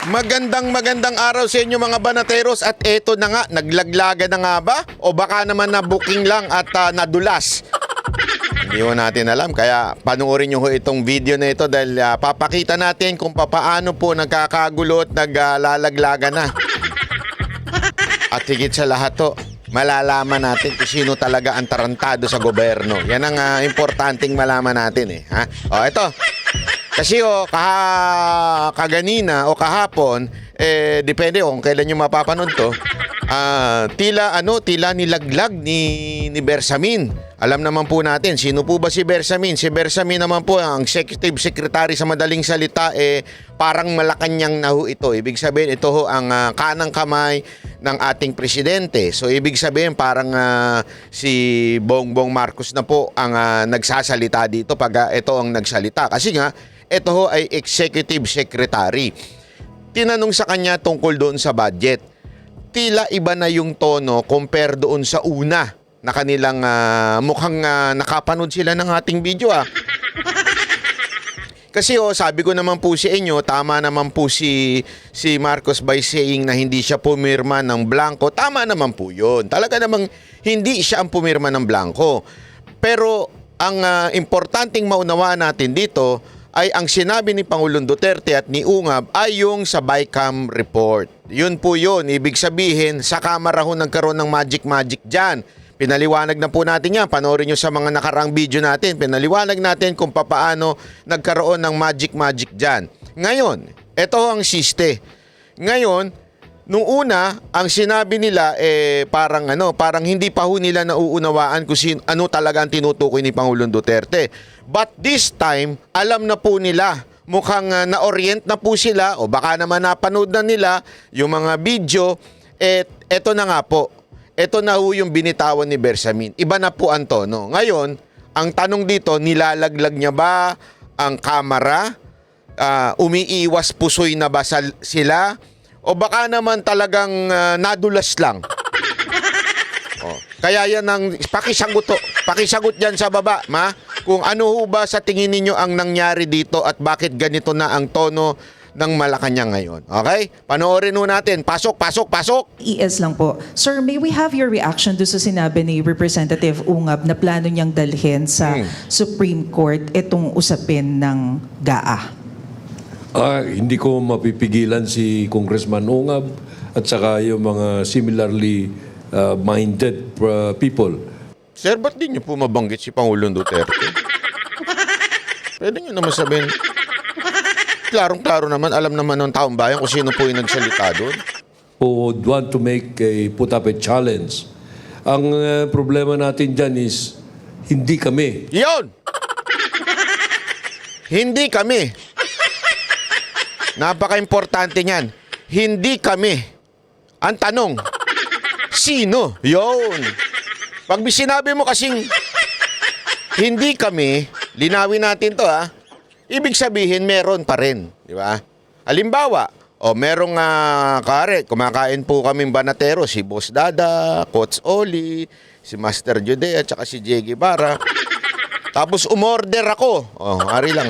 Magandang araw sa inyo mga banateros at eto na nga, naglaglaga na nga ba? O baka naman na booking lang at nadulas? Hindi ho natin alam, kaya panoorin nyo ho itong video na ito dahil papakita natin kung paano po nagkakagulo at naglalaglaga na. At higit sa lahat to, malalaman natin kung sino talaga ang tarantado sa gobyerno. Yan ang importanteng malaman natin eh. Ha? O ito. Kasi kaganina o kahapon, depende kung kailan nyo mapapanood to, tila nilaglag ni Bersamin. Alam naman po natin, sino po ba si Bersamin? Si Bersamin naman po, ang Executive Secretary sa madaling salita, parang Malacanang na ho ito. Ibig sabihin, ito ho ang kanang kamay ng ating presidente. So, ibig sabihin, parang si Bongbong Marcos na po ang nagsasalita dito pag ito ang nagsalita. Kasi nga, ito ho ay Executive Secretary. Tinanong sa kanya tungkol doon sa budget. Tila iba na yung tono compare doon sa una na kanilang mukhang nakapanood sila ng ating video Kasi sabi ko naman po sa inyo, tama naman po si Marcos by saying na hindi siya pumirma ng blanco. Tama naman po yun. Talaga namang hindi siya ang pumirma ng blanco. Pero ang importanteng maunawaan natin dito ay ang sinabi ni Pangulong Duterte at ni Ungab ay yung sa BICAM report. Yun po yun. Ibig sabihin, sa kamera ho nagkaroon ng magic dyan. Pinaliwanag na po natin yan. Panoorin nyo sa mga nakaraang video natin. Pinaliwanag natin kung paano nagkaroon ng magic dyan. Ngayon, ito ang siste. Ngayon, nung una, ang sinabi nila parang hindi pa ho nila nauunawaan kung ano talaga ang tinutukoy ni Pangulong Duterte. But this time, alam na po nila. Mukhang na-orient na po sila o baka naman napanood na nila yung mga video. Eto na nga po. Ito na ho yung binitawan ni Bersamin. Iba na po ang tono. Ngayon, ang tanong dito, nilalaglag niya ba ang kamera? Umiiwas pusoy na ba sila? O baka naman talagang nadulas lang? Kaya yan ang pakisagot dyan sa baba, ma? Kung ano ho ba sa tingin ninyo ang nangyari dito at bakit ganito na ang tono ng Malacanang ngayon. Okay? Panoorin ho natin. Pasok! ES lang po. Sir, may we have your reaction doon sa sinabi ni Representative Ungab na plano niyang dalhin sa Supreme Court itong usapin ng GAA? Hindi ko mapipigilan si Congressman Ungab at saka yung mga similarly minded people. Sir, ba't di niyo po mabanggit si Pangulong Duterte? Pwede niyo naman sabihin, klarong-klaro naman, alam naman ng taong bayan kung sino po yung nagsalita doon. Who would want to put up a challenge. Ang problema natin dyan is, hindi kami. Yun! Hindi kami. Napaka-importante niyan. Hindi kami. Ang tanong, sino? Yun. Pag sinabi mo kasing hindi kami, linawin natin to ibig sabihin meron pa rin, di ba? Halimbawa, merong kumakain po kaming banatero, si Boss Dada, Coach Oli, si Master Jude at saka si Jay Guevara. Tapos umorder ako.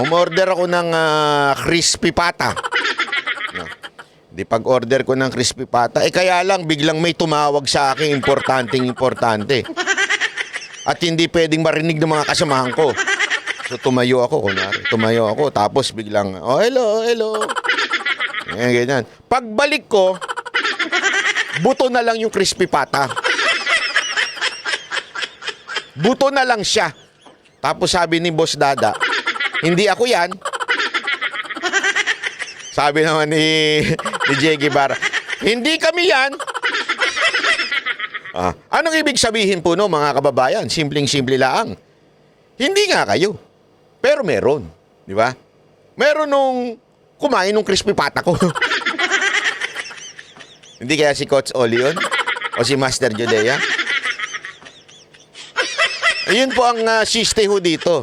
Umorder ako ng crispy pata. Di pag-order ko ng crispy pata, kaya lang biglang may tumawag sa akin importante. At hindi pwedeng marinig ng mga kasamahan ko. So tumayo ako, tapos biglang, hello. Ganyan. Pagbalik ko, buto na lang yung crispy pata. Buto na lang siya. Tapos sabi ni Boss Dada, hindi ako yan. Sabi naman ni Jay Guevara, hindi kami yan. Anong ibig sabihin po no mga kababayan? Simpleng-simple lang. Hindi nga kayo. Pero meron. Di ba? Meron nung kumain nung crispy pata ko. Hindi kaya si Coach Oli yun? O si Master Judea? Ayun po ang siste ho dito.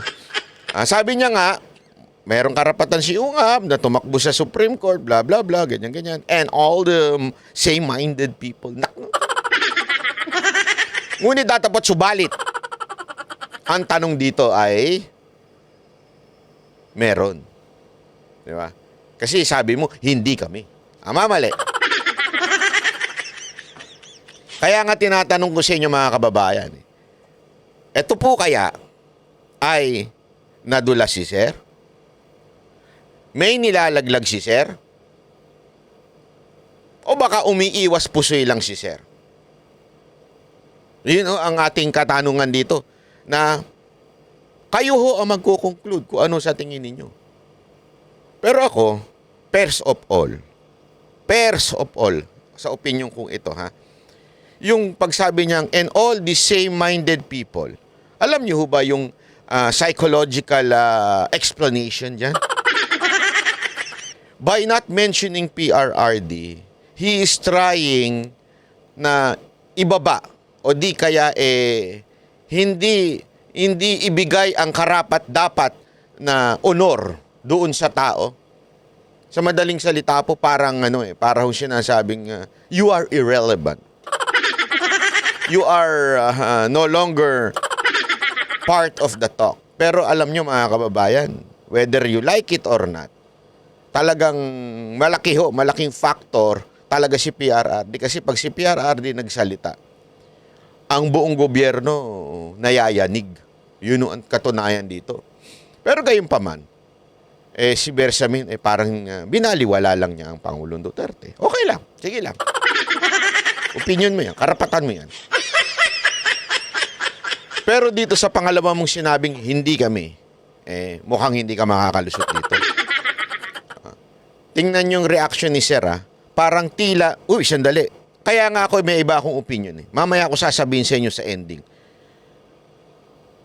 Sabi niya nga, merong karapatan si Ungab na tumakbo sa Supreme Court, blah, blah, blah, ganyan. And all the same-minded people. Ngunit dapat subalit. Ang tanong dito ay, meron. Di ba? Kasi sabi mo, hindi kami. Tama, mali. Kaya nga tinatanong ko sa inyo mga kababayan, ito po kaya ay nadula si Sir? May nilalaglag si Sir? O baka umiiwas pusoy lang si Sir? Yun ang ating katanungan dito na kayo ho ang magko-conclude kung ano sa tingin ninyo. Pero ako, first of all, sa opinion kong ito ha, yung pagsabi niyang, and all the same-minded people, alam niyo ho ba yung psychological explanation dyan? By not mentioning PRRD, he is trying na ibaba o di kaya hindi ibigay ang karapat-dapat na honor doon sa tao. Sa madaling salita po parang para ho siya nasabing you are irrelevant. You are no longer part of the talk. Pero alam nyo mga kababayan, whether you like it or not, talagang malaking factor talaga si PRRD. Kasi pag si PRRD nagsalita, ang buong gobyerno nayayanig. Yun ang katunayan dito. Pero gayon pa man, si Bersamin parang binaliwala lang niya ang Pangulong Duterte. Okay lang, sige lang. Opinion mo yan, karapatan mo yan. Pero dito sa pangalawa mong sinabing hindi kami, mukhang hindi ka makakalusot dito. Tingnan yung reaction ni Sir parang tila, sandali. Kaya nga ako may iba akong opinion Mamaya ako sasabihin sa inyo sa ending.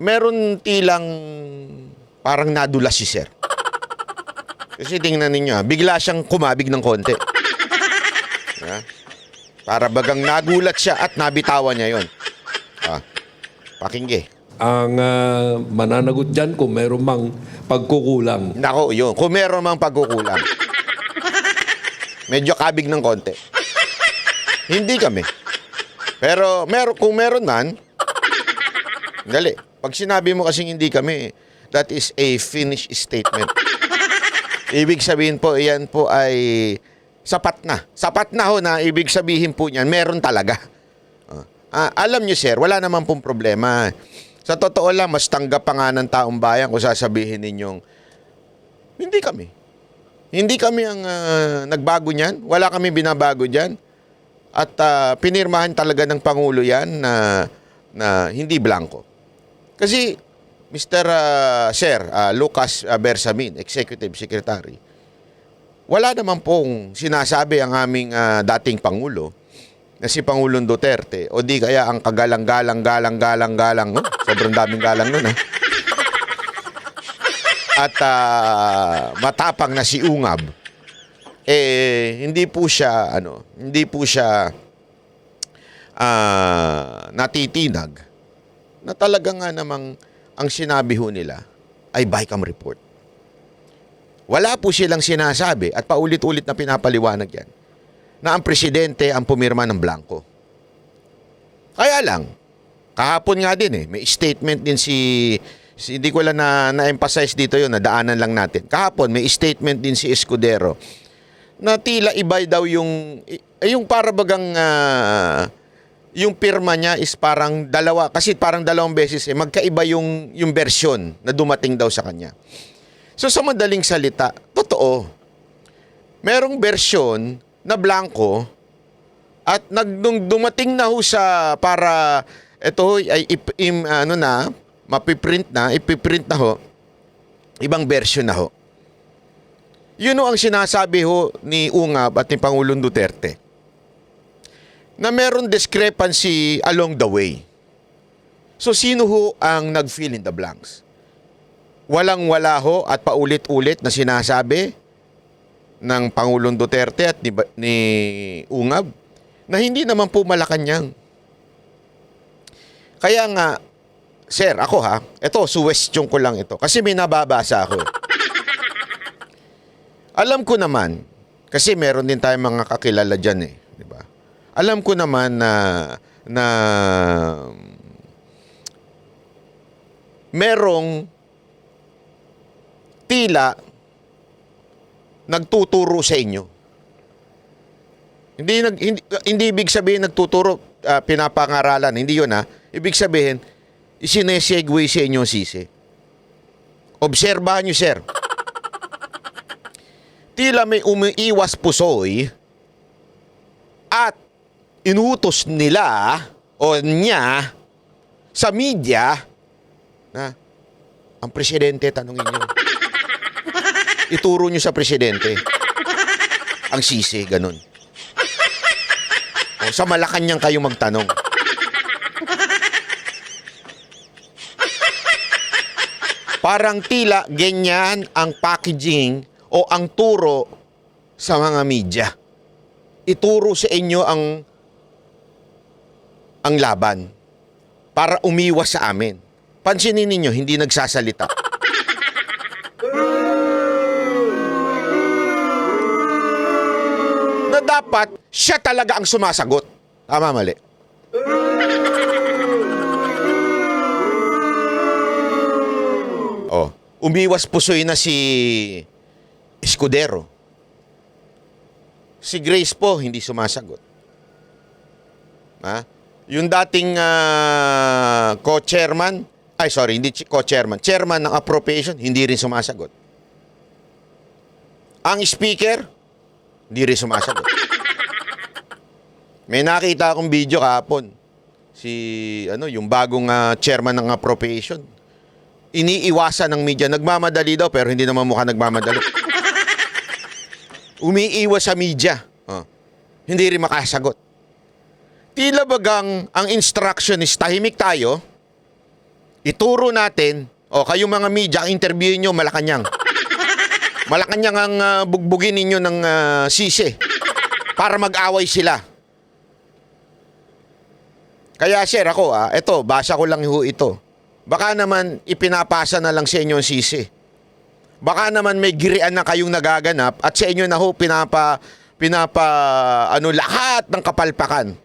Meron tilang parang nadula si Sir. Kasi tingnan ninyo bigla siyang kumabig ng konti. Para bagang nagulat siya at nabitawan niya yon. Pakingge. Ang mananagot dyan kung meron mang pagkukulang. Nako, yun. Kung meron mang pagkukulang. Medyo kabig ng konti. Hindi kami. Pero kung meron man, dali. Pag sinabi mo kasing hindi kami, that is a finished statement. Ibig sabihin po, iyan po ay sapat na. Sapat na ho na ibig sabihin po niyan, meron talaga. Alam niyo sir, wala naman pong problema. Sa totoo lang, mas tanggap pa nga ng taong bayan kung sasabihin ninyong, hindi kami. Hindi kami ang nagbago niyan. Wala kami binabago diyan. At pinirmahan talaga ng Pangulo yan na hindi blanco. Kasi, Mr. Sir Lucas Bersamin, Executive Secretary, wala naman pong sinasabi ang aming dating Pangulo na si Pangulong Duterte o di kaya ang kagalang-galang, no? Sobrang daming galang nun, At matapang na si Ungab, hindi po siya natitinag na talaga nga namang ang sinabi ho nila ay BICAM report. Wala po silang sinasabi at paulit-ulit na pinapaliwanag yan na ang presidente ang pumirma ng blanco. Kaya lang, kahapon nga din may statement din hindi ko lang na-emphasize dito yun, nadaanan lang natin. Kahapon may statement din si Escudero na tila ibay daw yung para bagang yung pirma niya is parang dalawa, kasi parang dalawang beses magkaiba yung version na dumating daw sa kanya. So sa madaling salita, totoo. Merong version na blanco at nung dumating na ho sa para ito ay ipiprint na ho, ibang version na ho. Yun ho ang sinasabi ho ni Ungab at ni Pangulong Duterte na meron discrepancy along the way. So sino ho ang nag-fill in the blanks? Walang-wala ho at paulit-ulit na sinasabi ng Pangulong Duterte at ni Ungab na hindi naman po Malacanang. Kaya nga, sir, ako ito, suwestiyon ko lang ito. Kasi may nababasa ako. Alam ko naman, kasi meron din tayong mga kakilala dyan di ba? Alam ko naman na merong tila nagtuturo sa inyo Hindi ibig sabihin nagtuturo, pinapangaralan. Hindi yun, ha. Ibig sabihin, isinesegue sa inyo sisi. Obserbahan nyo, sir. Tila may umiiwas pusoy at inutos nila o niya sa media na ang presidente, tanungin nyo. Ituro nyo sa presidente. Ang sisi, ganun. O, sa Malacanang kayo magtanong. Parang tila ganyan ang packaging o ang turo sa mga media. Ituro sa inyo ang laban para umiwas sa amin. Pansinin ninyo, hindi nagsasalita. Na dapat siya talaga ang sumasagot. Tama, mali? Oh, umiwas pusoy na si Escudero. Si Grace po, hindi sumasagot. Ha? Yung dating co-chairman, hindi co-chairman, chairman ng appropriation, hindi rin sumasagot. Ang speaker, hindi rin sumasagot. May nakita akong video kahapon. Yung bagong chairman ng appropriation. Iniiwasan ng media. Nagmamadali daw, pero hindi naman mukha nagmamadali. Umiiwas sa media. Hindi rin makasagot. Tila bagang ang instruction is tahimik tayo, ituro natin, kayong mga media, ang interviewin nyo, Malacanang. Malacanang ang bugbugin ninyo ng sisi para mag-away sila. Kaya sir, ako, basa ko lang ito. Baka naman ipinapasa na lang sa inyo ang sisi. Baka naman may girian na kayong nagaganap at sa inyo na lahat ng kapalpakan.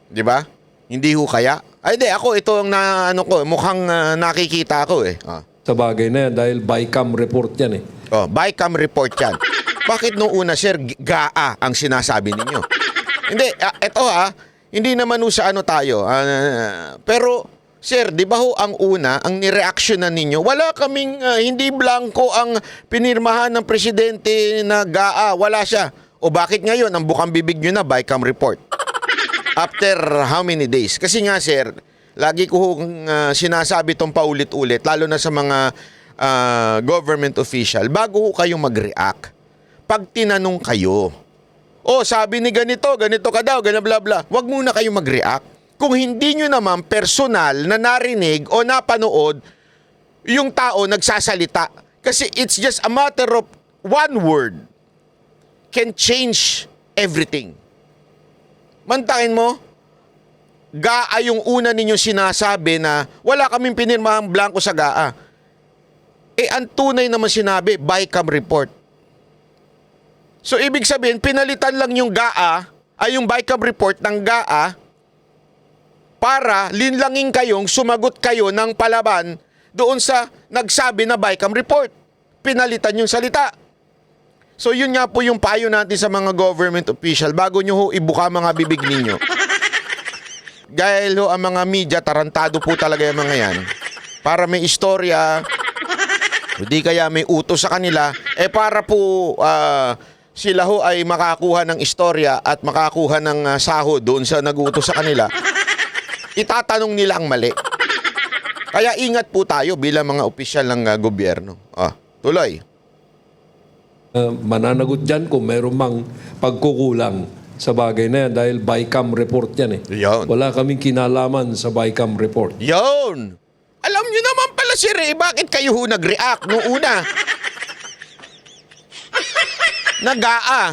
'Di ba? Hindi ho kaya? Ako ito ang mukhang nakikita ko eh. Sa bagay na yan, dahil BICAM report yan eh. BICAM report yan. Bakit nung una, sir, GAA ang sinasabi ninyo? Hindi, hindi naman sa tayo. Pero, sir, di ba ang una, ang nireaksyonan ninyo, wala kaming, hindi blanco ang pinirmahan ng presidente na GAA. Wala siya. O bakit ngayon, ang bukang bibig nyo na, BICAM report? After how many days? Kasi nga, sir, lagi ko sinasabi itong paulit-ulit, lalo na sa mga government official, bago kayong mag-react, pag tinanong kayo, sabi ni ganito ka daw, ganyan bla bla, wag muna kayong mag-react. Kung hindi nyo naman personal na narinig o napanood yung tao nagsasalita. Kasi it's just a matter of one word can change everything. Mantakin mo, GAA yung una ninyo sinasabi na wala kaming pinirmahang blanco sa GAA. Ang tunay naman sinabi, BICAM report. So, ibig sabihin, pinalitan lang yung GAA, yung BICAM report ng GAA para linlangin kayong sumagot kayo ng palaban doon sa nagsabi na BICAM report. Pinalitan yung salita. So yun nga po yung payo natin sa mga government official bago nyo ho ibuka mga bibig ninyo. Dahil ho ang mga media, tarantado po talaga yung mga yan. Para may istorya, hindi kaya may utos sa kanila, para po sila ho ay makakuha ng istorya at makakuha ng sahod doon sa nag-utos sa kanila. Itatanong nila ang mali. Kaya ingat po tayo bilang mga opisyal ng gobyerno. Tuloy. Mananagot dyan kung meron mang pagkukulang sa bagay na yan dahil BICAM report yan eh. Yun. Wala kaming kinalaman sa BICAM report. Yun! Alam nyo naman pala sir bakit kayo ho nag-react noong una? Na-GAA.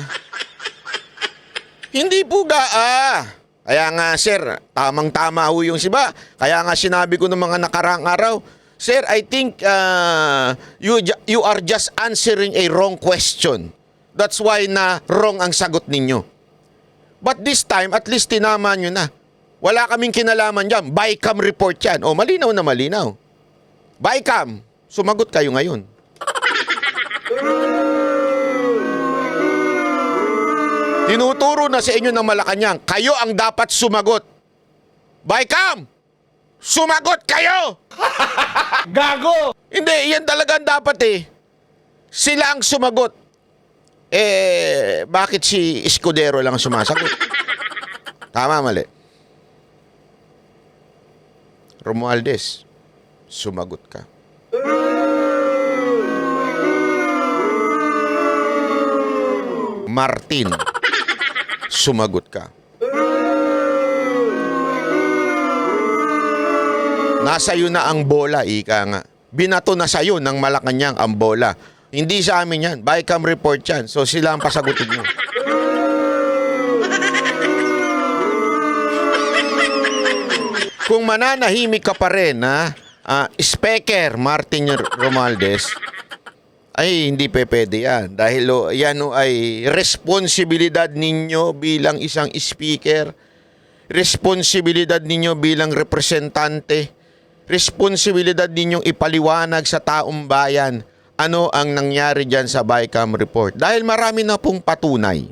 Hindi po GAA. Kaya nga sir, tamang-tama ho yung siba. Kaya nga sinabi ko ng mga nakaraang araw, sir, I think you are just answering a wrong question. That's why na wrong ang sagot ninyo. But this time, at least tinama nyo na. Wala kaming kinalaman dyan. BICAM report yan. Malinaw na malinaw. BICAM, sumagot kayo ngayon. Tinuturo na sa inyo ng Malacanang, kayo ang dapat sumagot. Bicam! Sumagot kayo! Gago! Hindi, yan talaga ang dapat eh. Sila ang sumagot. Bakit si Escudero lang sumasagot? Tama, mali. Romualdez, sumagot ka. Martin, sumagot ka. Nasa iyo na ang bola, ika nga. Binato na sa iyo ng Malacanang ang bola. Hindi sa amin yan. Bicam report yan. So sila ang pasagutin mo. Kung mananahimik ka pa rin, Speaker Martin Romualdez, ay hindi pwede yan. Dahil yan ay responsibilidad ninyo bilang isang speaker, responsibilidad ninyo bilang representante, responsibilidad ninyong ipaliwanag sa taong bayan ano ang nangyari dyan sa Bicam report. Dahil marami na pong patunay.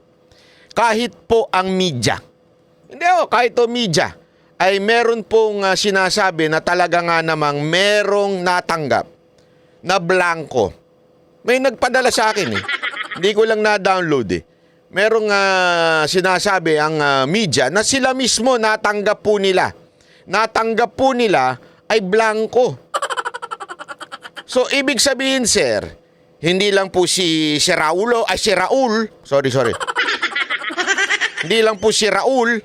Kahit po ang media, kahit o media, ay meron pong sinasabi na talaga nga namang merong natanggap na blanco. May nagpadala sa akin eh. Hindi ko lang na-download eh. Merong sinasabi ang media na sila mismo natanggap po nila. Natanggap po nila ay blanco. So, ibig sabihin, sir, hindi lang po si Raul. Sorry. Hindi lang po si Raul.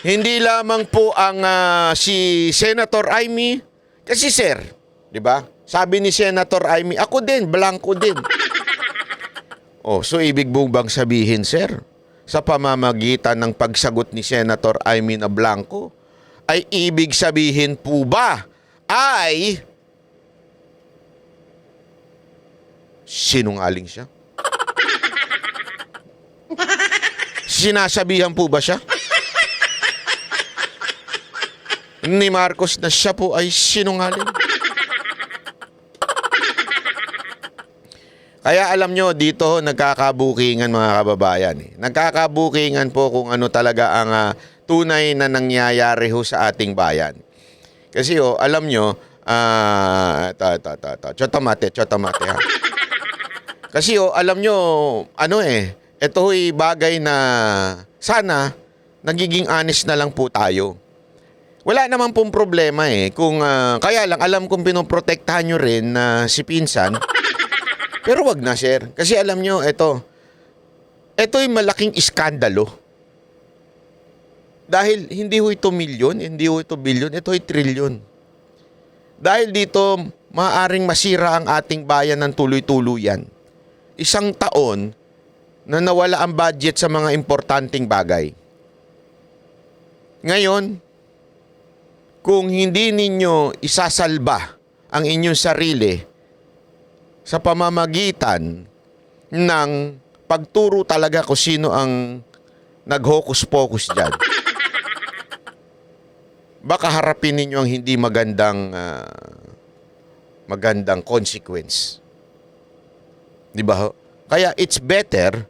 Hindi lamang po ang si Senator Amy. Kasi, sir, di ba? Sabi ni Senator Amy, ako din, blanco din. So ibig mo bang sabihin, sir, sa pamamagitan ng pagsagot ni Senator Amy na blanco, ay ibig sabihin po ba ay sinungaling siya? Sinasabihan po ba siya ni Marcos na siya po ay sinungaling? Kaya alam nyo, dito nagkakabukingan mga kababayan. Nagkakabukingan po kung ano talaga ang tunay na nangyayari ho sa ating bayan. Kasi alam nyo, chotamate ha. Kasi alam nyo, ito ho'y bagay na sana nagiging honest na lang po tayo. Wala naman pong problema kung kaya lang alam kong pinoprotektahan nyo rin na si Pinsan. Pero wag na, sir. Kasi alam nyo, ito'y malaking iskandalo. Dahil hindi ho ito milyon, hindi ho ito bilyon, ito'y trilyon. Dahil dito, maaaring masira ang ating bayan ng tuloy-tuluyan. Isang taon na nawala ang budget sa mga importanteng bagay. Ngayon, kung hindi ninyo isasalba ang inyong sarili sa pamamagitan ng pagturo talaga kung sino ang nag-hocus-pocus dyan, baka harapin ninyo ang hindi magandang consequence. Di ba? Kaya it's better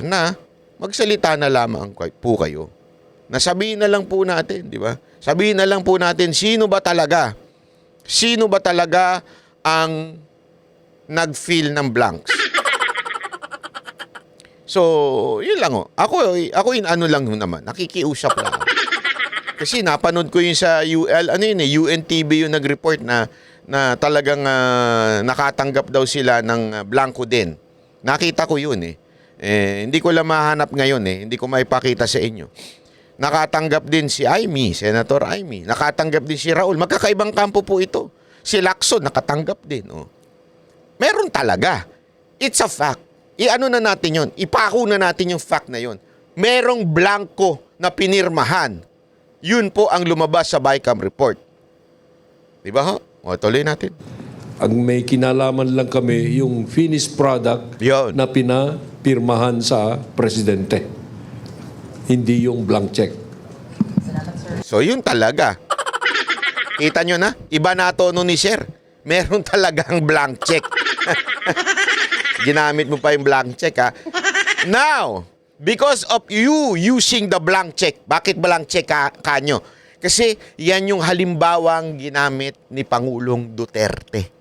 na magsalita na lamang po kayo. Nasabihin na lang po natin, di ba? Sabihin na lang po natin, sino ba talaga ang nag-fill ng blanks. So, yun lang Ako lang naman, nakikiusap lang. Kasi napanood ko yun sa UNTV yung nag-report na talagang nakatanggap daw sila ng blanco din. Nakita ko yun hindi ko lang mahanap ngayon hindi ko maipakita sa inyo. Nakatanggap din si Amy, Senator Amy. Nakatanggap din si Raul. Magkakaibang kampo po ito. Si Lacson, nakatanggap din. Meron talaga. It's a fact. Iano na natin yon. Ipako na natin yung fact na yon. Merong blanco na pinirmahan. Yun po ang lumabas sa Bicam report. Diba ho? Tuloy natin. Ang may kinalaman lang kami, yung finished product Yun. na pinapirmahan sa presidente. Hindi yung blank check. So yun talaga. Kita nyo na? Iba na tono ni Sir. Meron talagang blank check. Ginamit mo pa yung blank check, ha? Now, because of you using the blank check, bakit blank check kanyo? Kasi yan yung halimbawang ginamit ni Pangulong Duterte.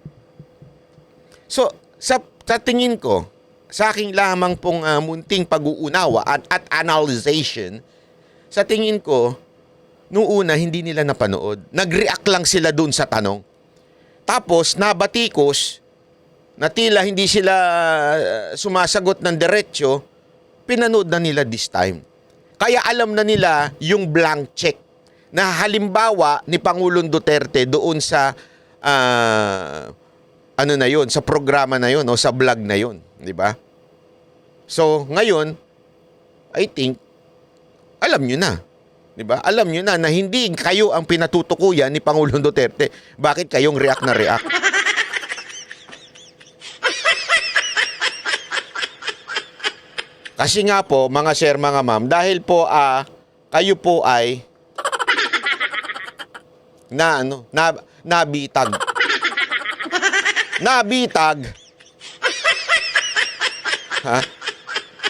So, sa tingin ko, sa aking lamang pong munting pag-uunawa at analyzation, sa tingin ko, noong una, hindi nila napanood. Nag-react lang sila dun sa tanong. Tapos, nabatikos, na tila hindi sila sumasagot ng diretsyo, pinanood na nila this time. Kaya alam na nila yung blank check na halimbawa ni Pangulong Duterte doon sa ano na yun, sa programa na yun o sa vlog na yun, di ba? So, ngayon, I think, alam nyo na. Di ba? Alam nyo na hindi kayo ang pinatutukuyan ni Pangulong Duterte. Bakit kayong react na react? Kasi nga po, mga sir, mga ma'am, dahil po kayo po ay nabitag. Nabitag.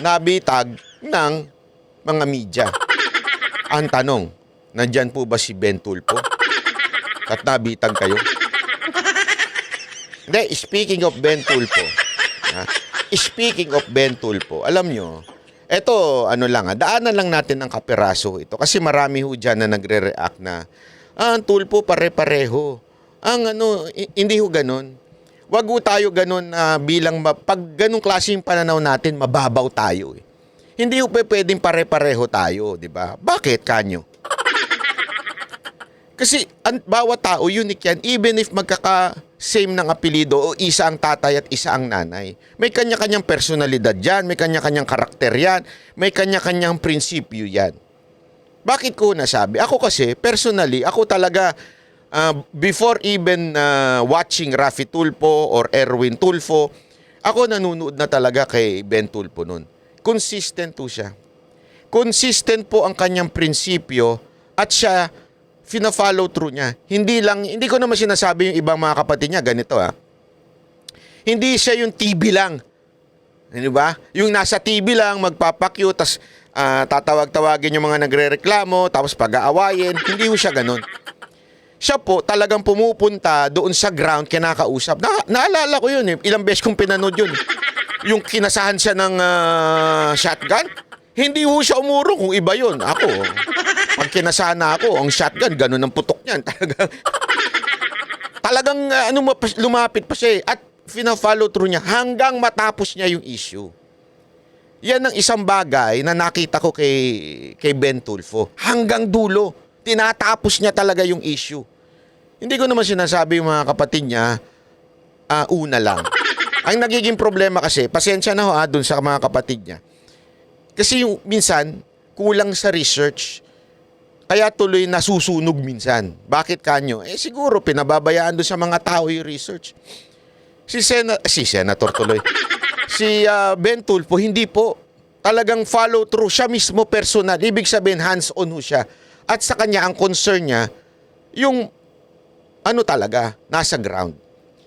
Nabitag ng mga media. Ang tanong, nandyan po ba si Ben Tulfo? At nabitag kayo? Hindi, speaking of Ben Tulfo, speaking of Ben Tulfo, alam nyo, eto, daanan lang natin ng kapiraso ito. Kasi marami ho dyan na nagre-react na, ang Tulfo pare-pareho. Hindi ho ganun. Wag ho tayo ganun pag ganung klaseng pananaw natin, mababaw tayo. Hindi ho pwedeng pare-pareho tayo, di ba? Bakit, kanyo? Kasi bawat tao, unique yan. Even if magkaka-same ng apelido o isa ang tatay at isa ang nanay. May kanya-kanyang personalidad yan, may kanya-kanyang karakter yan, may kanya-kanyang prinsipyo yan. Bakit ko nasabi? Ako kasi, personally, ako talaga, before even watching Raffy Tulfo or Erwin Tulfo, ako nanunood na talaga kay Ben Tulfo nun. Consistent po siya. Consistent po ang kanyang prinsipyo at siya fina-follow through niya. Hindi ko naman sinasabi yung ibang mga kapatid niya, ganito Hindi siya yung TV lang. Di ba? Yung nasa TV lang, magpapakyu, tas tatawag-tawagin yung mga nagre-reklamo, tapos pag-aawayin. Hindi ho siya ganun. Siya po talagang pumupunta doon sa ground, kinakausap. Naalala ko yun Ilang beses kong pinanood yun. Yung kinasahan siya ng shotgun. Hindi ho siya umurong kung iba yun. Ako, pag kinasahan na ako, ang shotgun, ganun ang putok niyan. Talagang lumapit pa siya at fina-follow through niya hanggang matapos niya yung issue. Yan ang isang bagay na nakita ko kay Ben Tulfo. Hanggang dulo, tinatapos niya talaga yung issue. Hindi ko naman sinasabi yung mga kapatid niya, una lang. Ang nagiging problema kasi, pasensya na ho dun sa mga kapatid niya. Kasi yung minsan, kulang sa research. Kaya tuloy nasusunog minsan. Bakit kanyo? Siguro pinababayaan doon sa mga tao yung research. Si Senator tuloy. Si Ben Tulfo, hindi po. Talagang follow through. Siya mismo personal. Ibig sabihin, hands-on ho siya. At sa kanya, ang concern niya, yung talaga, nasa ground.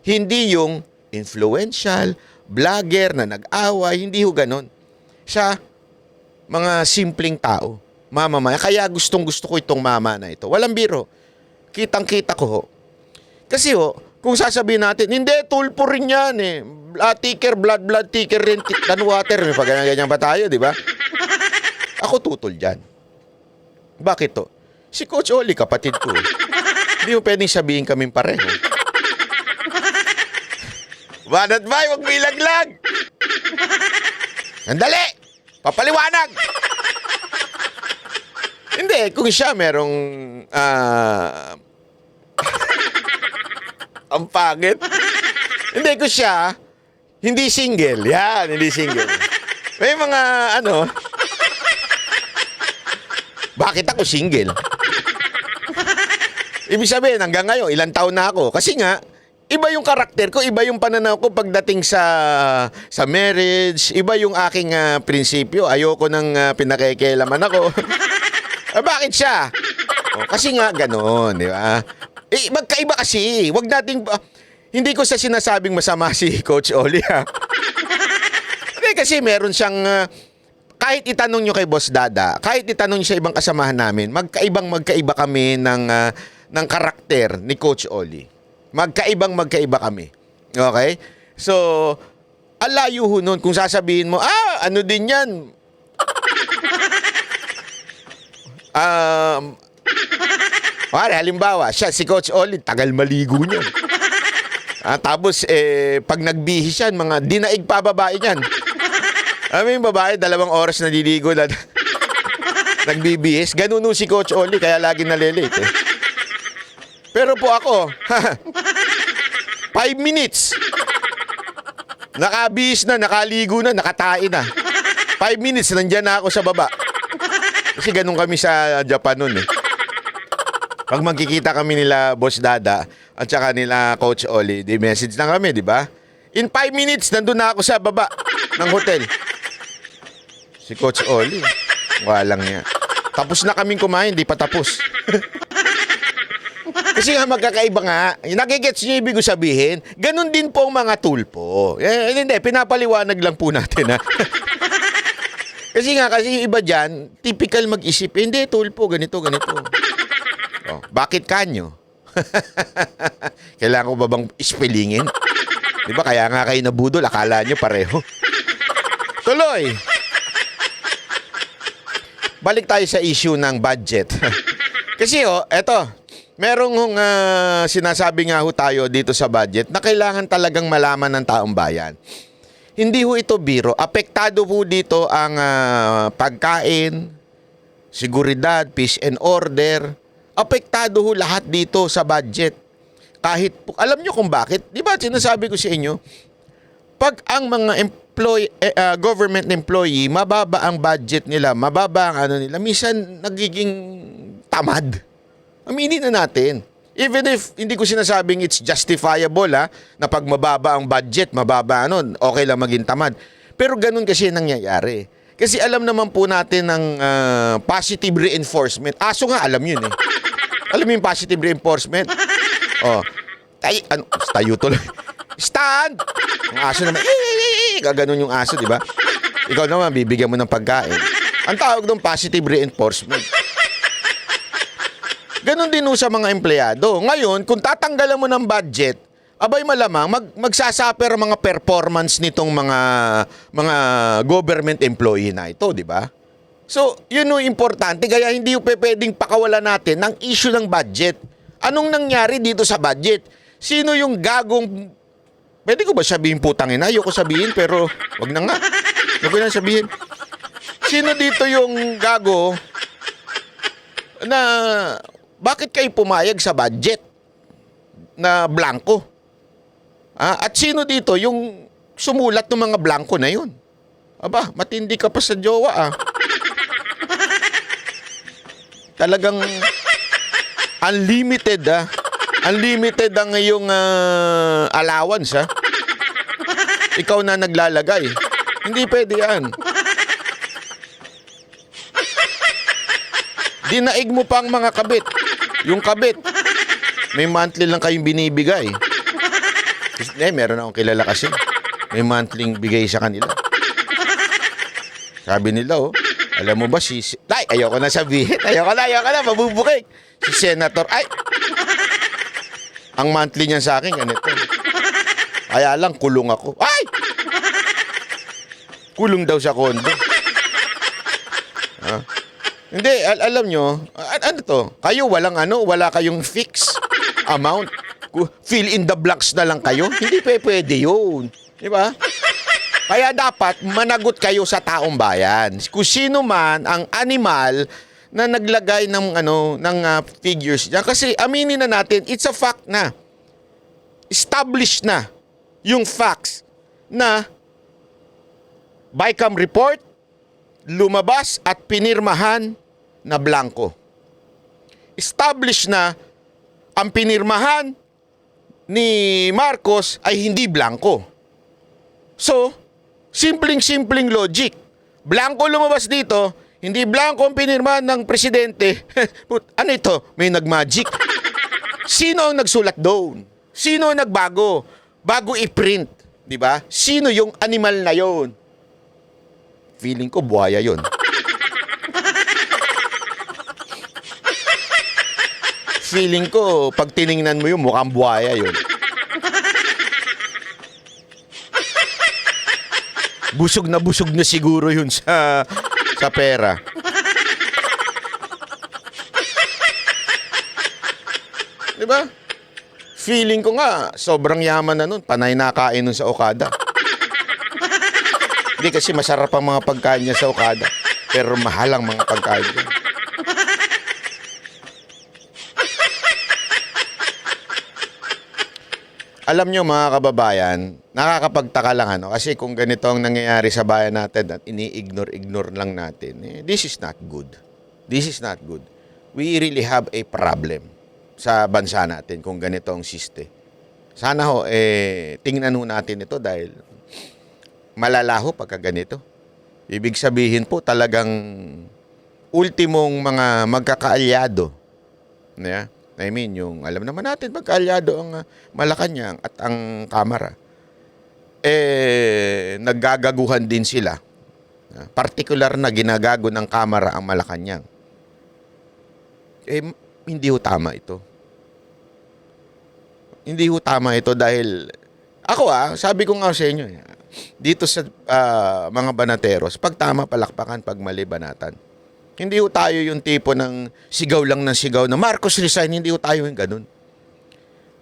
Hindi yung influential, vlogger na nag-away. Hindi ho ganon. Siya, mga simpleng tao. Mamamaya. Kaya gustong-gusto ko itong mama na ito. Walang biro. Kitang-kita ko ho. Kasi kung sasabihin natin, hindi, Tulfo rin yan ticker, blood ticker rin, than water. May pag-ganyan ba tayo, di ba? Ako tutol dyan. Bakit to? Si Coach Oli, kapatid ko. Hindi mo pwedeng sabihin kaming pareho. Banat bay, huwag mo ilaglag! Sandali! Papaliwanag! Hindi, kung siya merong ang pangit. Hindi, kung siya hindi single. Yan, hindi single. May mga bakit ako single? Ibig sabihin, hanggang ngayon, ilang taon na ako. Kasi nga, iba yung karakter ko, iba yung pananaw ko pagdating sa marriage, iba yung aking prinsipyo. Ayoko nang pinakikialaman ako. Bakit siya? Kasi nga, gano'n, di ba? Magkaiba kasi. Wag nating... hindi ko sa sinasabing masama si Coach Oli, Hindi kasi meron siyang kahit itanong nyo kay Boss Dada, kahit itanong nyo sa ibang kasamahan namin, magkaiba kami ng karakter ni Coach Oli. Magkaiba kami. Okay? So, alayo ho nun kung sasabihin mo, ano din yan? Halimbawa, si Coach Oli, tagal maligo niyan. Tapos, pag nagbihis yan, mga dinaig pa babae niyan. Yung babae, 2 oras naliligo na nagbibihis. Ganun si Coach Oli, kaya lagi nalilate. Pero po ako, 5 minutes. Nakabihis na, nakaligo na, nakatae na. 5 minutes, nandyan na ako sa baba. Kasi ganun kami sa Japan nun eh. Pag magkikita kami nila Boss Dada at saka nila Coach Oli, di message lang kami, di ba? In 5 minutes, nandun na ako sa baba ng hotel. Si Coach Oli, walang niya. Tapos na kaming kumain, di pa tapos. Kasi nga magkakaiba nga, nagigets niyo ibig sabihin, ganun din po ang mga tulpo. Hindi, pinapaliwanag lang po natin ha. Kasi yung iba dyan, typical mag-isip, hindi, tulpo, ganito. Bakit kanyo? Kailangan ko ba bang ispelingin? Di ba, kaya nga kayo nabudol, akala nyo pareho. Tuloy! Balik tayo sa issue ng budget. Kasi eto, merong sinasabi nga ho tayo dito sa budget na kailangan talagang malaman ng taong bayan. Hindi ho ito biro. Apektado ho dito ang pagkain, seguridad, peace and order. Apektado ho lahat dito sa budget. Kahit, alam nyo kung bakit? Di ba sinasabi ko sa inyo, pag ang mga government employee, mababa ang budget nila, mababa ang nila, minsan nagiging tamad. Aminin na natin. Even if hindi ko sinasabing it's justifiable na pag mababa ang budget, mababa okay lang maging tamad. Pero ganun kasi nangyayari. Kasi alam naman po natin ng positive reinforcement. Aso nga, alam yun eh. Alam mo yung positive reinforcement? Tayo tuloy. Stand! Ang aso naman, gaganon yung aso, di ba? Ikaw naman, bibigyan mo ng pagkain. Ang tawag doon, positive reinforcement. Ganon din sa mga empleyado. Ngayon, kung tatanggalan mo ng budget, abay malamang magsasuffer mga performance nitong mga government employee na ito, di ba? So, yun yung importante. Kaya hindi yung pwedeng pakawalan natin ng issue ng budget. Anong nangyari dito sa budget? Sino yung gagong... Pwede ko ba sabihin putang ina? Ayoko sabihin, pero wag na nga. Wag ko na sabihin. Sino dito yung gago na... Bakit kayo pumayag sa budget na blanco? At sino dito yung sumulat ng mga blanco na yun? Aba, matindi ka pa sa jowa Talagang unlimited Unlimited ang iyong allowance Ikaw na naglalagay. Hindi pwede yan. Dinaig mo pa ang mga kabit. Yung kabit, may monthly lang kayong binibigay. Meron akong kilala kasi. May monthly bigay sa kanila. Sabi nila, alam mo ba ayoko na sabihin. Ayoko na, mabubukik. Si Senator, ang monthly niya sa akin, ganito. Kaya lang, kulong ako. Kulong daw sa kondo. Hindi, alam nyo, ano to? Kayo wala kayong fixed amount. Fill in the blanks na lang kayo. Hindi pwede yun. Di ba? Kaya dapat managot kayo sa taong bayan. Kung sino man ang animal na naglagay ng figures diyan. Kasi aminin na natin, it's a fact na. Established na yung facts na BICAM report lumabas at pinirmahan na blanco. Established na ang pinirmahan ni Marcos ay hindi blanco. So, simpleng logic. Blanco lumabas dito, hindi blanco ang pinirmahan ng presidente. Ano ito? May nagmagic. Sino ang nagsulat doon? Sino ang nagbago? Bago i-print, di ba? Sino yung animal na yon? Feeling ko buhaya yun. Feeling ko, pag tiningnan mo yun, mukhang buhaya yun. Busog na siguro yun sa pera. Diba? Feeling ko nga, sobrang yaman na nun. Panay nakain nun sa Okada. Hindi kasi masarap ang mga pagkain niya sa Okada. Pero mahal ang mga pagkain niya. Alam nyo mga kababayan, nakakapagtaka lang ano, kasi kung ganito ang nangyayari sa bayan natin at ini-ignore lang natin, this is not good. This is not good. We really have a problem sa bansa natin kung ganito ang siste. Sana ho, tingnan ho natin ito dahil malalaho pagka ganito. Ibig sabihin po talagang ultimong mga magkakaalyado. Yeah? I mean, yung alam naman natin magkaalyado ang Malacanang at ang Kamara. Naggagaguhan din sila. Partikular na ginagago ng Kamara ang Malacanang. Hindi ho tama ito. Hindi ho tama ito dahil ako sabi ko nga sa inyo, dito sa mga banateros, pag tama palakpakan, pag mali banatan. Hindi ho tayo yung tipo ng sigaw lang ng sigaw na Marcos resign, hindi ho tayo yung ganun.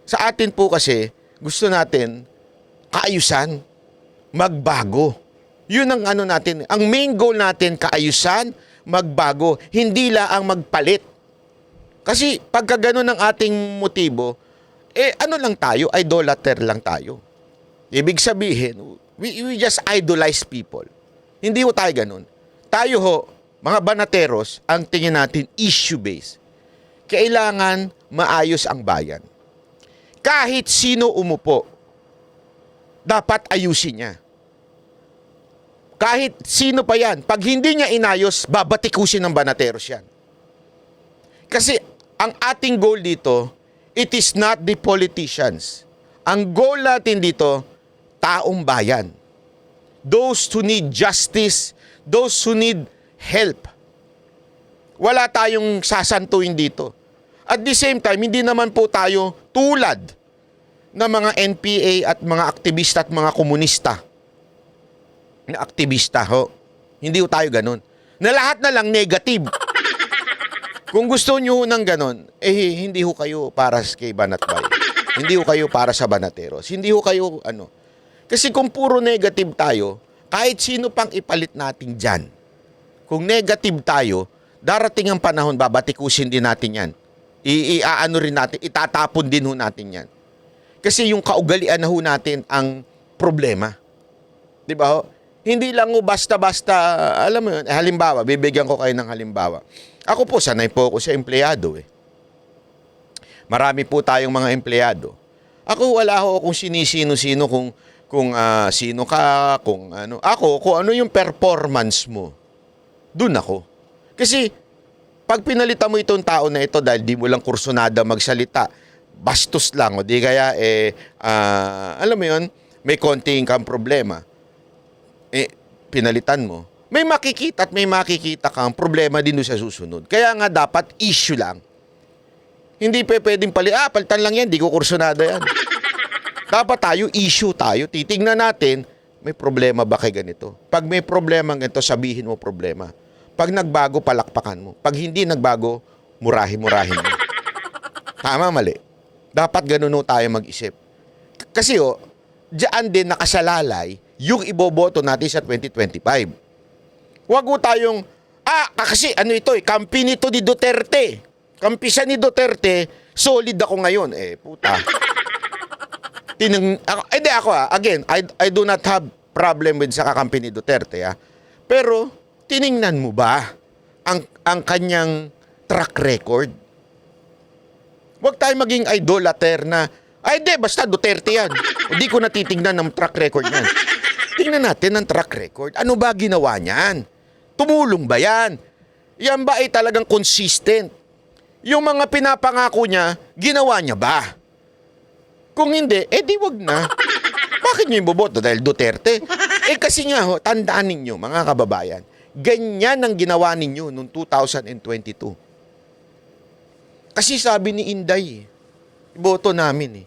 Sa atin po kasi, gusto natin kaayusan, magbago. Yun ang ano natin, ang main goal natin, kaayusan, magbago, hindi lang magpalit. Kasi pagka ganun ang ating motibo, ano lang tayo, idolater lang tayo. Ibig sabihin, we just idolize people. Hindi ho tayo ganun. Tayo ho, mga banateros, ang tingin natin issue-based. Kailangan maayos ang bayan. Kahit sino umupo, dapat ayusin niya. Kahit sino pa yan, pag hindi niya inayos, babatikusin ng banateros yan. Kasi ang ating goal dito, it is not the politicians. Ang goal natin dito, taong bayan. Those who need justice, those who need help. Wala tayong sasantuin dito. At the same time, hindi naman po tayo tulad ng mga NPA at mga aktivista at mga komunista. Na aktivista ho. Hindi ho tayo ganun. Na lahat na lang negative. Kung gusto nyo ng ganun, hindi ho kayo para kay Banatbay. Hindi ho kayo para sa Banateros. Hindi ho kayo Kasi kung puro negative tayo, kahit sino pang ipalit natin dyan, kung negative tayo, darating ang panahon, babatikusin din natin yan. Iaano rin natin, itatapon din ho natin yan. Kasi yung kaugalian na ho natin ang problema. Di ba ho? Hindi lang ho basta-basta, alam mo yun, halimbawa, bibigyan ko kayo ng halimbawa. Ako po, sanay po ako sa empleyado Marami po tayong mga empleyado. Ako, wala ho akong sinisino-sino kung sino ka, kung ano. Ako, kung ano yung performance mo. Doon ako. Kasi, pag pinalitan mo itong tao na ito dahil di mo lang kursunada magsalita, bastos lang, o di kaya, alam mo yun, may konting kang problema. Pinalitan mo. May makikita at may makikita kang problema din doon sa susunod. Kaya nga dapat issue lang. Hindi pwedeng palitan lang yan, di ko kursunada yan. Dapat tayo, issue tayo, titignan natin, may problema ba kay ganito? Pag may problema ganito, sabihin mo problema. Pag nagbago, palakpakan mo. Pag hindi nagbago, murahin mo. Tama, mali. Dapat ganun tayo mag-isip. Kasi diyan din nakasalalay yung iboboto natin sa 2025. Huwag tayong, kasi ito kampi nito ni Duterte. Kampi siya ni Duterte, solid ako ngayon. Puta. Again, I do not have problem with sa kakampi ni Duterte, Pero, tiningnan mo ba ang kanyang track record? Huwag tayo maging idolater na, basta Duterte yan. Hindi ko natitingnan ng track record niyan. Tingnan natin ang track record. Ano ba ginawa niyan? Tumulong ba yan? Yan ba ay talagang consistent? Yung mga pinapangako niya, ginawa niya ba? Kung hindi, di wag na. Bakit niyo iboboto? Dahil Duterte? Kasi nga ho, tandaan ninyo mga kababayan, ganyan ang ginawa ninyo noong 2022. Kasi sabi ni Inday, iboto namin eh.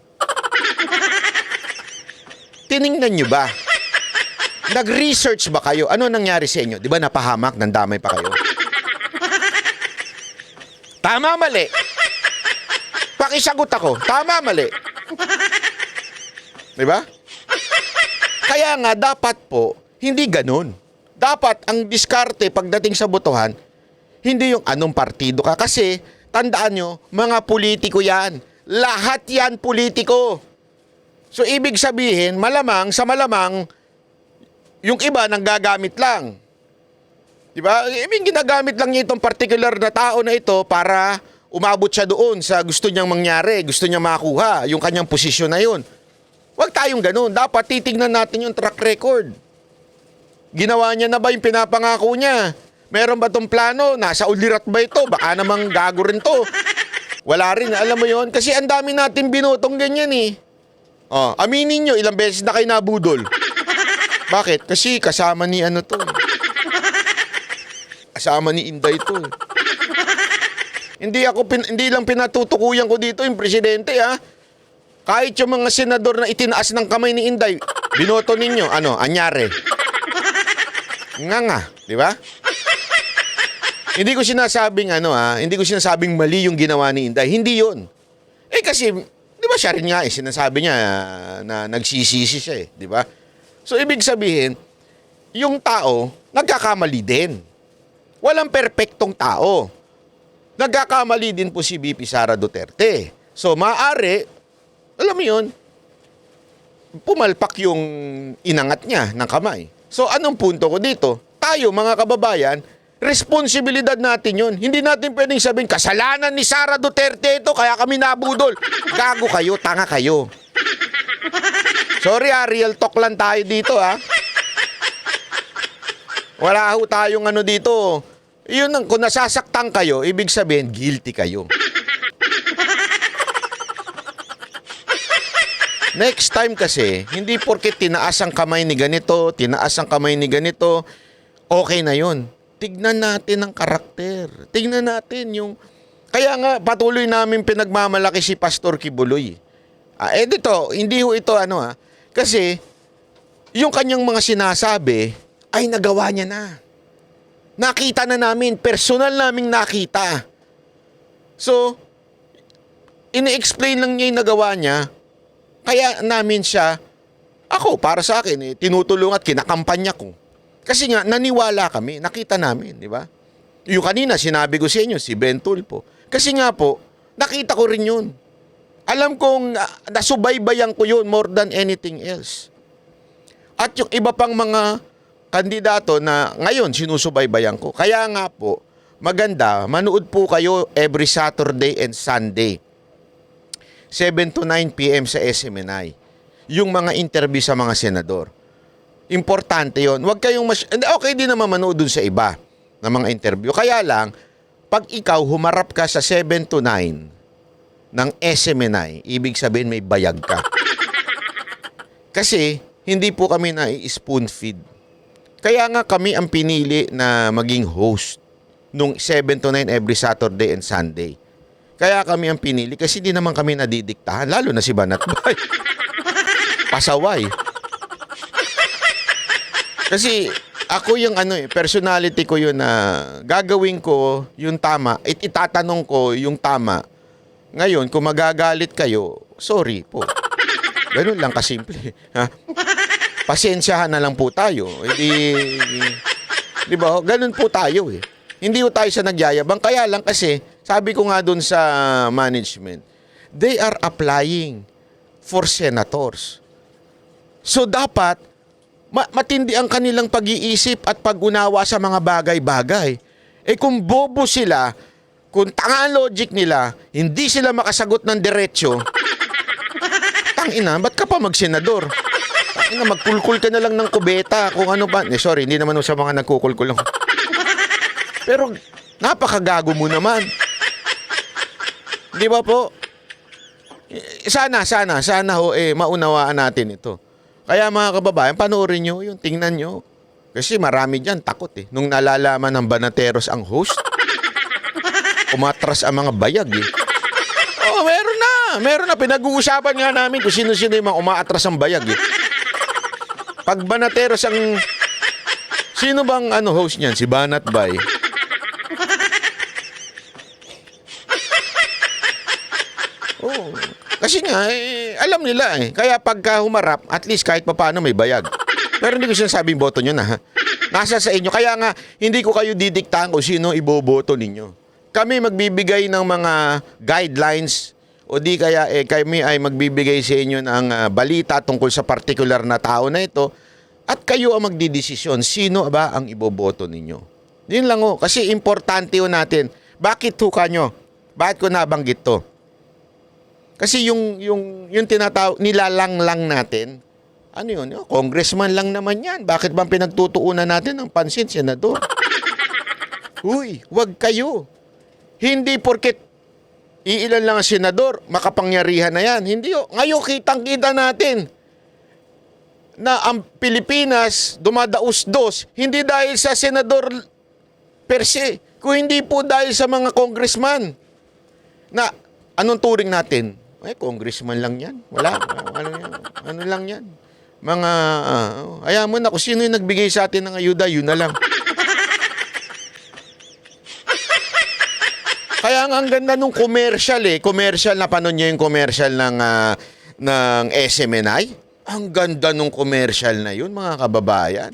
Tiningnan nyo ba? Nag-research ba kayo? Ano nangyari sa inyo? Di ba napahamak, nandamay pa kayo? Tama, mali. Pakisagot ako, tama, mali. Di ba? Kaya nga, dapat po, hindi ganun. Dapat ang diskarte pagdating sa botohan, hindi yung anong partido ka. Kasi, tandaan nyo, mga politiko yan. Lahat yan politiko. So, ibig sabihin, malamang sa malamang, yung iba nanggagamit lang. Diba? Ginagamit lang niya itong particular na tao na ito para umabot siya doon sa gusto niyang mangyari, gusto niyang makuha, yung kanyang posisyon na yun. Huwag tayong ganun. Dapat titignan natin yung track record. Ginawa niya na ba yung pinapangako niya? Meron ba itong plano? Nasa ulirat ba ito? Baka namang gago rin to. Wala rin, alam mo yon. Kasi ang dami natin binotong ganyan eh. Oh, aminin nyo, ilang beses na kayo nabudol. Bakit? Kasi kasama ni ano to. Kasama ni Inday to. Hindi lang pinatutukuyan ko dito yung presidente ha. Kahit yung mga senador na itinaas ng kamay ni Inday, binoto ninyo, ano, anyare. Nga, di ba? Hindi ko sinasabing hindi ko sinasabing mali yung ginawa ni Inday. Hindi 'yun. Kasi, di ba siya rin nga sinasabi niya na nagsisisi siya di ba? So ibig sabihin, yung tao nagkakamali din. Walang perpektong tao. Nagkakamali din po si VP Sara Duterte. So maaari, alam mo 'yun, pumalpak yung inangat niya ng kamay. So anong punto ko dito? Tayo mga kababayan, responsibilidad natin yun. Hindi natin pwedeng sabihin, kasalanan ni Sara Duterte ito, kaya kami nabudol. Gago kayo, tanga kayo. Sorry real talk lang tayo dito Wala ho tayong dito. Yun, kung nasasaktan kayo, ibig sabihin, guilty kayo. Next time kasi, hindi porket tinaas ang kamay ni ganito, tinaas ang kamay ni ganito, okay na yun. Tignan natin ang karakter. Tignan natin yung... Kaya nga, patuloy namin pinagmamalaki si Pastor Kibuloy. Dito, hindi ho ito Kasi, yung kanyang mga sinasabi, ay nagawa niya na. Nakita na namin, personal naming nakita. So, ini-explain lang niya yung nagawa niya, kaya namin siya, ako, para sa akin, tinutulong at kinakampanya ko. Kasi nga, naniwala kami, nakita namin, di ba? Yung kanina, sinabi ko sa inyo, si Ben Tulfo. Kasi nga po, nakita ko rin yun. Alam kong nasubaybayan ko yun more than anything else. At yung iba pang mga kandidato na ngayon sinusubaybayan ko. Kaya nga po, maganda, manood po kayo every Saturday and Sunday. 7 to 9 p.m. sa SMNI. Yung mga interview sa mga senador. Importante yon. Huwag kayong okay din naman manood dun sa iba na mga interview. Kaya lang, pag ikaw humarap ka sa 7 to 9 ng SMNI, ibig sabihin may bayag ka. Kasi, hindi po kami na-spoon feed. Kaya nga kami ang pinili na maging host nung 7 to 9 every Saturday and Sunday. Kaya kami ang pinili kasi hindi naman kami nadidiktahan, lalo na si Banatbay. Pasaway. Kasi ako yung personality ko yun na gagawin ko yung tama, itatanong ko yung tama. Ngayon, kung magagalit kayo, sorry po. Ganun lang kasimple. Pasensyahan na lang po tayo. Di ba? Ganun po tayo Hindi po tayo sa nagyayabang. Kaya lang kasi, sabi ko nga dun sa management, they are applying for senators. So dapat, matindi ang kanilang pag-iisip at pag-unawa sa mga bagay-bagay. Kung bobo sila, kung tanga ang logic nila, hindi sila makasagot ng diretsyo, tangina, ba't ka pa magsenador? Tangina, magkulkul ka na lang ng kubeta, kung ano ba. Sorry, hindi naman sa mga nagkukulkul lang. Pero, napakagago mo naman. Di ba po? Sana maunawaan natin ito. Kaya mga kababayan, panoorin nyo yun, tingnan nyo. Kasi marami dyan takot eh. Nung nalalaman ng Banateros ang host, umatras ang mga bayag eh. Oh, meron na. Meron na. Pinag-uusapan nga namin kung sino-sino yung mga umaatras ang bayag eh. Pag Banateros ang... Sino bang host niyan? Si Banat Bay. Oh, kasi nga, alam nila eh. Kaya pagka humarap, at least kahit papaano may bayag. Pero hindi ko sinasabing boto nyo na ha. Nasa sa inyo. Kaya nga, hindi ko kayo didiktahan kung sino iboboto ninyo. Kami magbibigay ng mga guidelines o di kaya kami ay magbibigay sa inyo ng balita tungkol sa particular na tao na ito at kayo ang magdidesisyon sino ba ang iboboto ninyo. Yun lang ho. Kasi importante ho natin. Bakit ho kanyo? Bakit ko nabanggit to? Kasi yung tinatawag, nilalang natin, ano yun? Congressman lang naman yan. Bakit bang pinagtutuunan natin ng pansin, senador? Uy, wag kayo. Hindi porket iilan lang ang senador, makapangyarihan na yan. Hindi o. Ngayon, kitang-kita natin na ang Pilipinas dumadaos-dos, hindi dahil sa senador per se, kung hindi po dahil sa mga congressman. Na, anong turing natin? Congressman lang yan. Wala. Ano lang yan? Mga, ayaw mo na, kung sino yung nagbigay sa atin ng ayuda, yun na lang. Kaya nga ang ganda nung commercial eh. Commercial, napanood niyo yung commercial ng SMNI? Ang ganda nung commercial na yun, mga kababayan.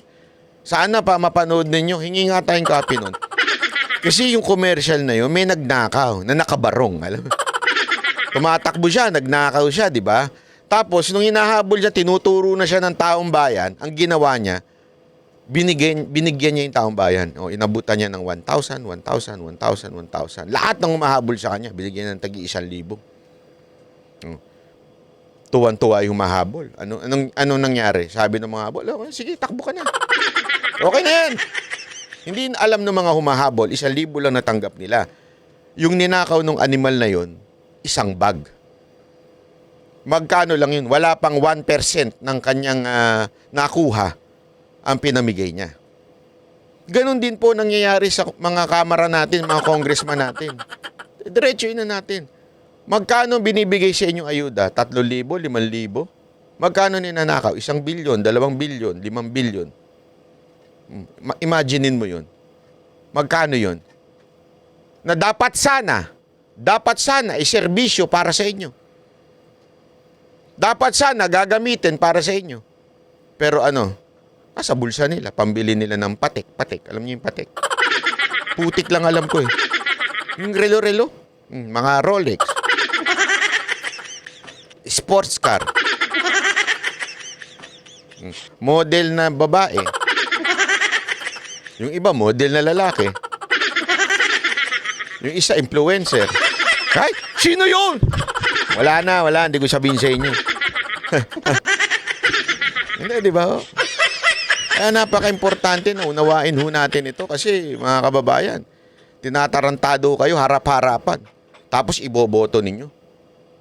Sana pa mapanood ninyo. Hingi nga tayong copy nun. Kasi yung commercial na yun, may nagnakaw na nakabarong. Alam mo? Tumatakbo siya, nagnakaw siya, di ba? Tapos, nung hinahabol siya, tinuturo na siya ng taong bayan, ang ginawa niya, binigyan niya yung taong bayan. O, inabutan niya ng 1,000, 1,000, 1,000, 1,000. Lahat ng umahabol sa kanya, binigyan niya ng tagi 1,000. Tuwan-tuwa yung humahabol. Anong nangyari? Sabi ng mga habol, sige, takbo ka na. Okay na yan. Hindi alam ng mga humahabol, 1,000 lang natanggap nila. Yung ninakaw ng animal na yon, isang bag. Magkano lang yun? Wala pang 1% ng kanyang nakuha ang pinamigay niya. Ganon din po nangyayari sa mga kamara natin, mga congressman natin. Diretso na natin. Magkano binibigay sa inyong ayuda? 3,000, 5,000? Magkano ninanakaw? 1 bilyon, 2 bilyon, 5 bilyon? Imaginein mo yun. Magkano yun? Na dapat sana serbisyo para sa inyo. Dapat sana gagamitin para sa inyo. Pero sa bulsa nila, pambili nila ng patik. Alam niyo yung patik? Putik lang alam ko eh. Yung relo-relo, mga Rolex. Sports car. Model na babae. Yung iba, model na lalaki. Yung isa, influencer. Ay, sino yun? Wala, hindi ko sabihin sa inyo. Hindi, di ba? Kaya napaka-importante na unawain ho natin ito kasi mga kababayan, tinatarantado kayo harap-harapan. Tapos iboboto ninyo.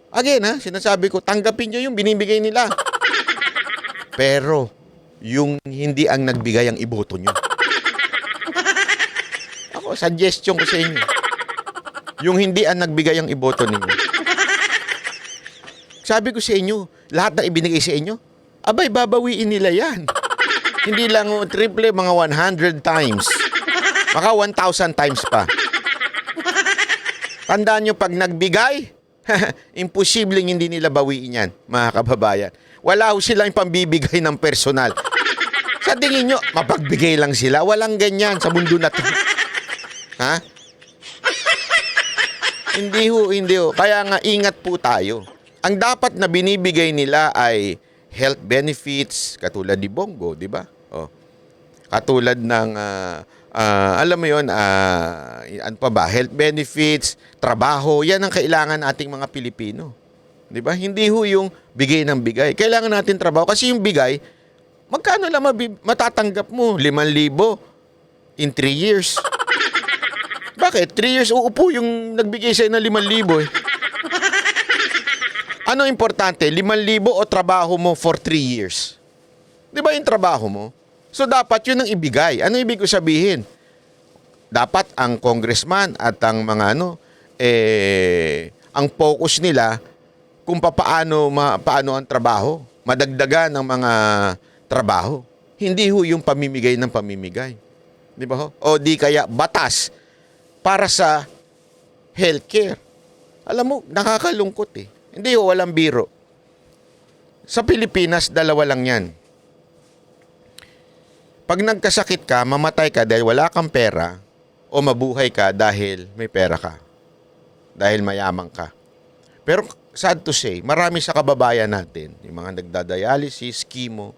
Again sinasabi ko, tanggapin nyo yung binibigay nila. Pero, yung hindi ang nagbigay ang iboto nyo. Ako, suggestion ko sa inyo. Yung hindi ang nagbigay ang iboto ninyo. Sabi ko sa inyo, lahat na ibinigay sa inyo, abay, babawiin nila yan. Hindi lang triple, mga 100 times. Maka 1,000 times pa. Tandaan nyo, pag nagbigay, imposibleng hindi nila bawiin yan, mga kababayan. Wala ho silang pambibigay ng personal. Sa tingin nyo, mapagbigay lang sila. Walang ganyan sa mundo na to. Ha? Hindi ho. Kaya nga, ingat po tayo. Ang dapat na binibigay nila ay health benefits, katulad ni Bongo, di ba? Katulad ng, alam mo yun, ano pa ba? Health benefits, trabaho, yan ang kailangan nating mga Pilipino. Di ba? Hindi ho yung bigay ng bigay. Kailangan natin trabaho kasi yung bigay, magkano lang matatanggap mo? 5,000 in 3 years. Bakit? 3 years uupo yung nagbigay sa'yo ng 5,000 eh. Ano importante? 5,000 o trabaho mo for 3 years? Di ba yung trabaho mo? So dapat yun ang ibigay. Ano ibig ko sabihin? Dapat ang congressman at ang mga ang focus nila kung paano ang trabaho. Madagdagan ng mga trabaho. Hindi ho yung pamimigay ng pamimigay. Di ba ho? O di kaya batas para sa healthcare. Alam mo, nakakalungkot eh. Hindi ho, walang biro. Sa Pilipinas, dalawa lang yan. Pag nagkasakit ka, mamatay ka dahil wala kang pera o mabuhay ka dahil may pera ka. Dahil mayaman ka. Pero sad to say, marami sa kababayan natin, yung mga nagdadialysis, chemo.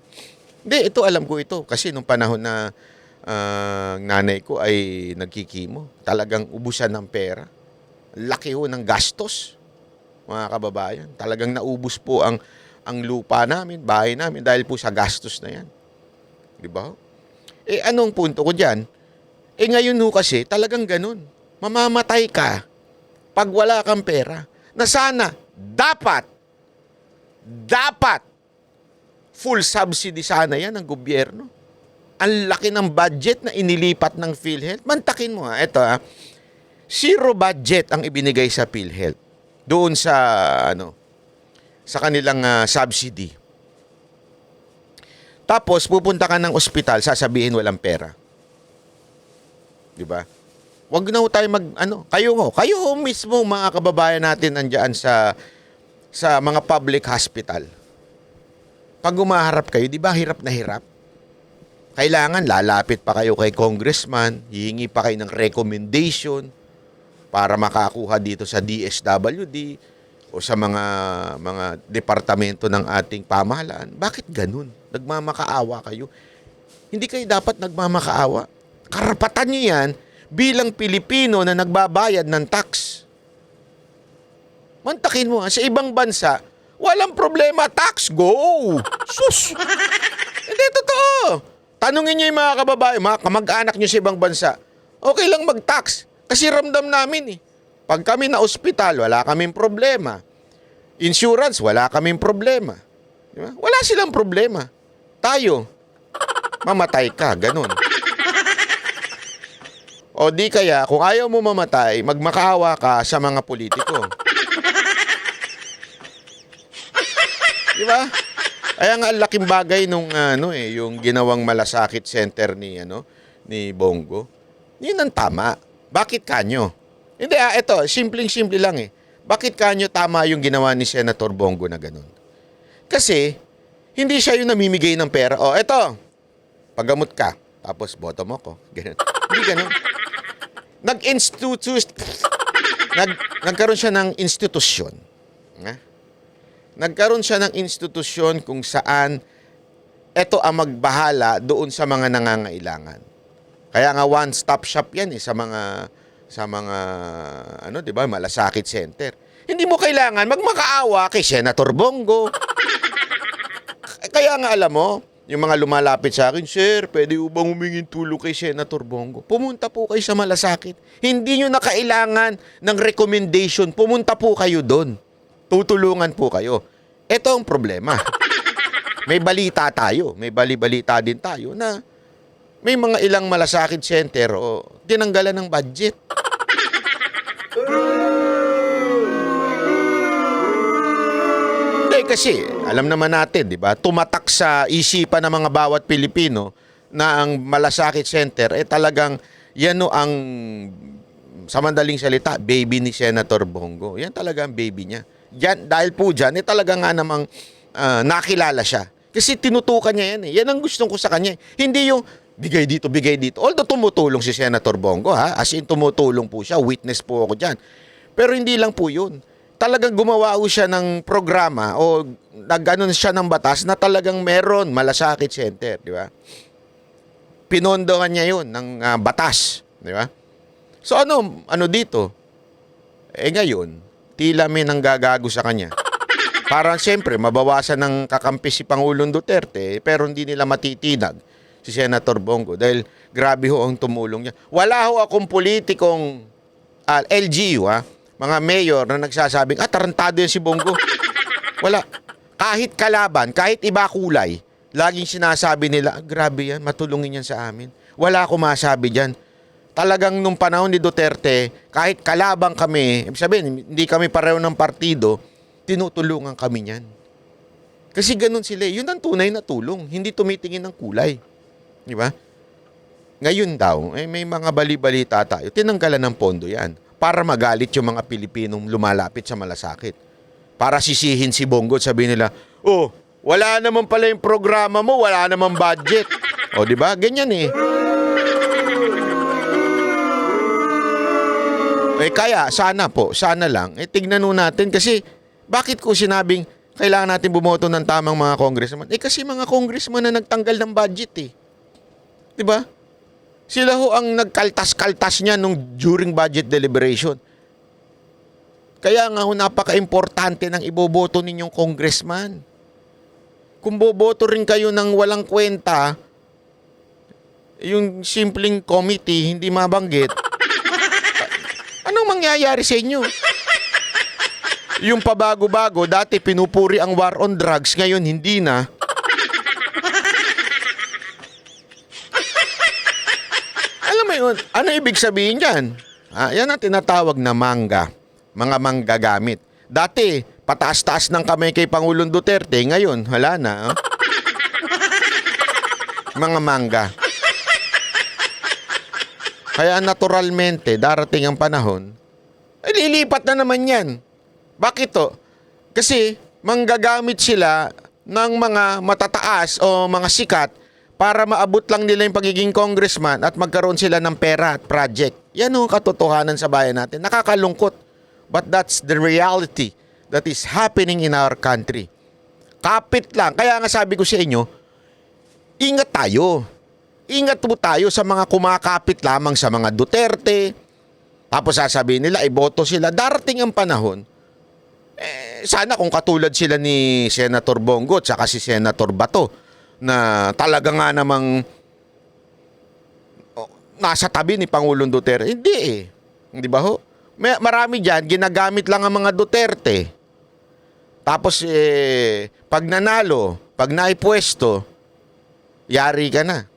Hindi, ito alam ko ito. Kasi nung panahon na nanay ko ay nagkikimo, talagang ubusan ng pera. Laki ho ng gastos, mga kababayan. Talagang naubos po ang lupa namin, bahay namin, dahil po sa gastos na yan. Di ba? Anong punto ko dyan? Ngayon ho kasi, talagang ganun. Mamamatay ka pag wala kang pera. Na sana, dapat, full subsidy sana yan ng gobyerno. Ang laki ng budget na inilipat ng PhilHealth. Mantakin mo ha, ito ha. Zero budget ang ibinigay sa PhilHealth. Doon sa, sa kanilang subsidy. Tapos, pupunta ka ng ospital, sasabihin walang pera. Di ba? Wag na ho tayo kayo ho mismo mga kababayan natin nandiyan sa mga public hospital. Pag umaharap kayo, di ba hirap na hirap? Kailangan lalapit pa kayo kay congressman, hihingi pa kayo ng recommendation para makakuha dito sa DSWD o sa mga departamento ng ating pamahalaan. Bakit ganun? Nagmamakaawa kayo. Hindi kayo dapat nagmamakaawa. Karapatan niyo yan bilang Pilipino na nagbabayad ng tax. Mantakin mo sa ibang bansa, walang problema, tax, go! Sus! Hindi, totoo. Tanungin niyo yung mga kababayan, mga kamag-anak niyo sa ibang bansa, okay lang mag-tax. Kasi ramdam namin eh. Pag kami na ospital, wala kaming problema. Insurance, wala kaming problema. Diba? Wala silang problema. Tayo, mamatay ka, ganun. O di kaya, kung ayaw mo mamatay, magmakaawa ka sa mga politiko. Di ba? Kaya nga laking bagay nung yung ginawang malasakit center ni Bongo. Yun ang tama. Bakit kanyo? Hindi ito, simpleng-simple lang eh. Bakit kanyo tama yung ginawa ni Senator Bongo na ganun? Kasi hindi siya yung namimigay ng pera. O eto, paggamot ka, tapos boto mo ko. Ganun. Hindi ganun. Nagkaroon siya ng institusyon. Nagkaroon siya ng institusyon kung saan ito ang magbahala doon sa mga nangangailangan. Kaya nga one-stop shop yan sa mga 'di ba, malasakit center. Hindi mo kailangan magmakaawa kay Senator Bongo. Kaya nga alam mo, yung mga lumalapit sa akin, "Sir, pwede ubang humingin tulong kay Senator Bongo?" Pumunta po kayo sa malasakit. Hindi nyo na kailangan ng recommendation. Pumunta po kayo doon. Tutulungan po kayo. Ito ang problema. May balita tayo. May bali-balita din tayo na may mga ilang malasakit center o tinanggalan ng budget. Kasi alam naman natin, di ba, tumatak sa isipan ng mga bawat Pilipino na ang malasakit center talagang yan ang sa madaling salita, baby ni Senator Bongo. Yan talaga ang baby niya. Yan, dahil po dyan, talaga nga namang nakilala siya. Kasi tinutukan niya yan eh. Yan ang gustong ko sa kanya. Hindi yung bigay dito, bigay dito. Although tumutulong si Senator Bongo ha. As in tumutulong po siya. Witness po ako dyan. Pero hindi lang po yun. Talagang gumawa po siya ng programa o nag-anon siya ng batas na talagang meron malasakit center, di ba? Pinondohan niya yun ng batas, di ba? So ano dito? Ngayon, tila may nanggagago sa kanya. Parang siyempre, mabawasan ng kakampi si Pangulong Duterte, pero hindi nila matitinag si Senator Bongo dahil grabe ho ang tumulong niya. Wala ho akong politikong LGU mga mayor na nagsasabing, tarantado yan si Bongo. Wala. Kahit kalaban, kahit iba kulay, Laging sinasabi nila, grabe yan, matulungin yan sa amin. Wala akong masabi dyan. Talagang nung panahon ni Duterte, kahit kalabang kami, ibig sabihin, hindi kami pareho ng partido, tinutulungan kami niyan. Kasi ganun sila. Yun ang tunay na tulong. Hindi tumitingin ng kulay. Di ba? Ngayon daw, may mga bali-balita tayo. Tinanggalan ng pondo yan para magalit yung mga Pilipinong lumalapit sa malasakit. Para sisihin si Bongo at sabihin nila, oh, wala naman pala yung programa mo, wala naman budget. O, di ba? Ganyan eh. Kaya, sana lang, tignan nun natin kasi bakit ko sinabing kailangan natin bumoto ng tamang mga congressman? Kasi mga congressman na nagtanggal ng budget eh. Di ba? Sila ho ang nagkaltas-kaltas niya during budget deliberation. Kaya nga ho, napaka-importante ng iboboto ninyong congressman. Kung boboto rin kayo ng walang kwenta, yung simpleng committee, hindi mabanggit, anong mangyayari sa inyo? Yung pabago-bago, dati pinupuri ang war on drugs, ngayon hindi na. Alam mo yun, ano ibig sabihin yan? Yan ang tinatawag na mangga. Mga manggagamit. Dati, pataas-taas ng kamay kay Pangulong Duterte, ngayon, wala na. Oh. Mga mangga. Kaya naturalmente, darating ang panahon, lilipat na naman yan. Bakit to? Kasi manggagamit sila ng mga matataas o mga sikat para maabot lang nila yung pagiging congressman at magkaroon sila ng pera at project. Yan ang katotohanan sa bayan natin. Nakakalungkot. But that's the reality that is happening in our country. Kapit lang. Kaya nga sabi ko sa inyo, ingat tayo. Ingat po tayo sa mga kumakapit lamang sa mga Duterte. Tapos sasabihin nila, iboto sila. Darating ang panahon, sana kung katulad sila ni Senator Bongo at saka si Senator Bato na talaga nga namang nasa tabi ni Pangulong Duterte. Hindi eh. Hindi ba ho? Marami dyan, ginagamit lang ang mga Duterte. Tapos pag nanalo, pag naipwesto, yari ka na.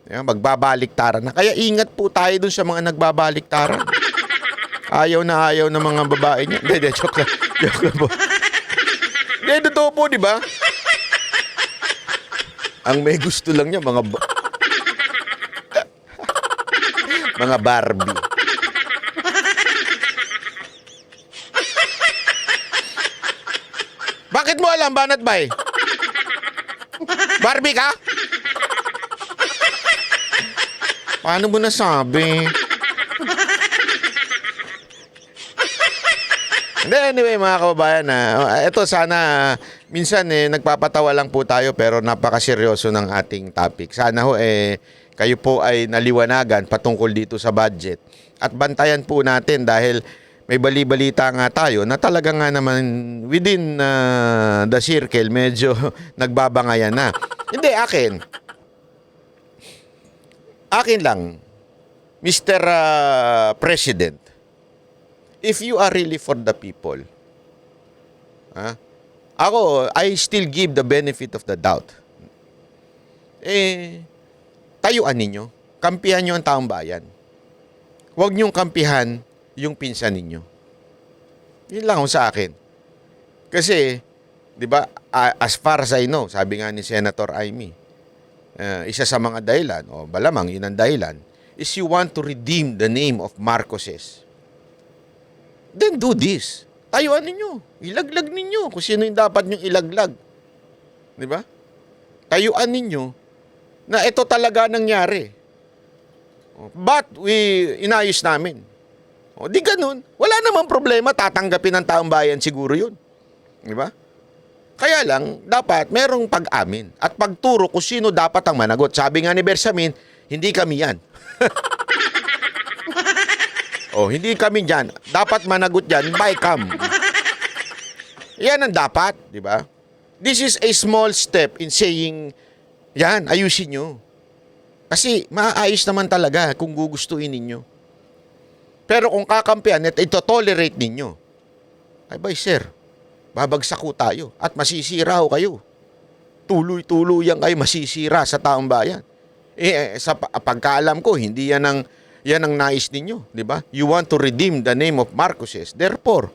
Magbabaliktaran na. Kaya ingat po tayo dun sa mga nagbabaliktaran. Ayaw na ayaw ng mga babae niya. Hindi, joke lang. Joke lang po. Hindi, totoo po, di ba? Ang may gusto lang niya, mga Barbie. Bakit mo alam, Banat Bay? Barbie ka? Paano mo nasabi? Anyway, mga kababayan, ito sana, minsan nagpapatawa lang po tayo pero napakaseryoso ng ating topic. Sana ho kayo po ay naliwanagan patungkol dito sa budget. At bantayan po natin dahil may bali-balita nga tayo na talaga nga naman within the circle medyo nagbabangayan na. Hindi, akin lang, Mr. President, if you are really for the people, ako, I still give the benefit of the doubt. Tayuan ninyo. Kampihan nyo ang taong bayan. Huwag nyong kampihan yung pinsan ninyo. Yun lang sa akin. Kasi, di ba, as far as I know, sabi nga ni Senator Amy, isa sa mga dahilan, o balamang yun ang dahilan, is you want to redeem the name of Marcoses. Then do this. Tayuan ninyo. Ilaglag ninyo kung sino yung dapat nyong ilaglag. Di ba? Tayuan ninyo na ito talaga nangyari. But inayos namin. O di ganun. Wala namang problema. Tatanggapin ng taong bayan siguro yun. Di ba? Kaya lang, dapat merong pag-amin at pagturo kung sino dapat ang managot. Sabi nga ni Bersamin, hindi kami yan. Hindi kami dyan. Dapat managot dyan, by cam. Yan ang dapat, di ba? This is a small step in saying, yan, ayusin nyo. Kasi maaayos naman talaga kung gugustuhin ninyo. Pero kung kakampihan at ito-tolerate ninyo, ay bay sir, babagsak ko tayo at masisira ko kayo. tuloy-tuluyan kayo masisira sa taong bayan. Sa pagkaalam ko, hindi yan ang nais ninyo, di ba? You want to redeem the name of Marcoses. Therefore,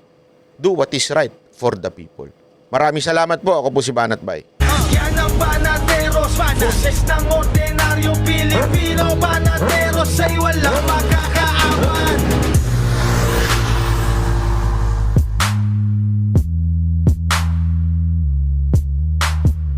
do what is right for the people. Maraming salamat po. Ako po si Banat Bay. Yan ang Banateros, boses ng ordinaryong Pilipino. Banateros ay walang makakaawan.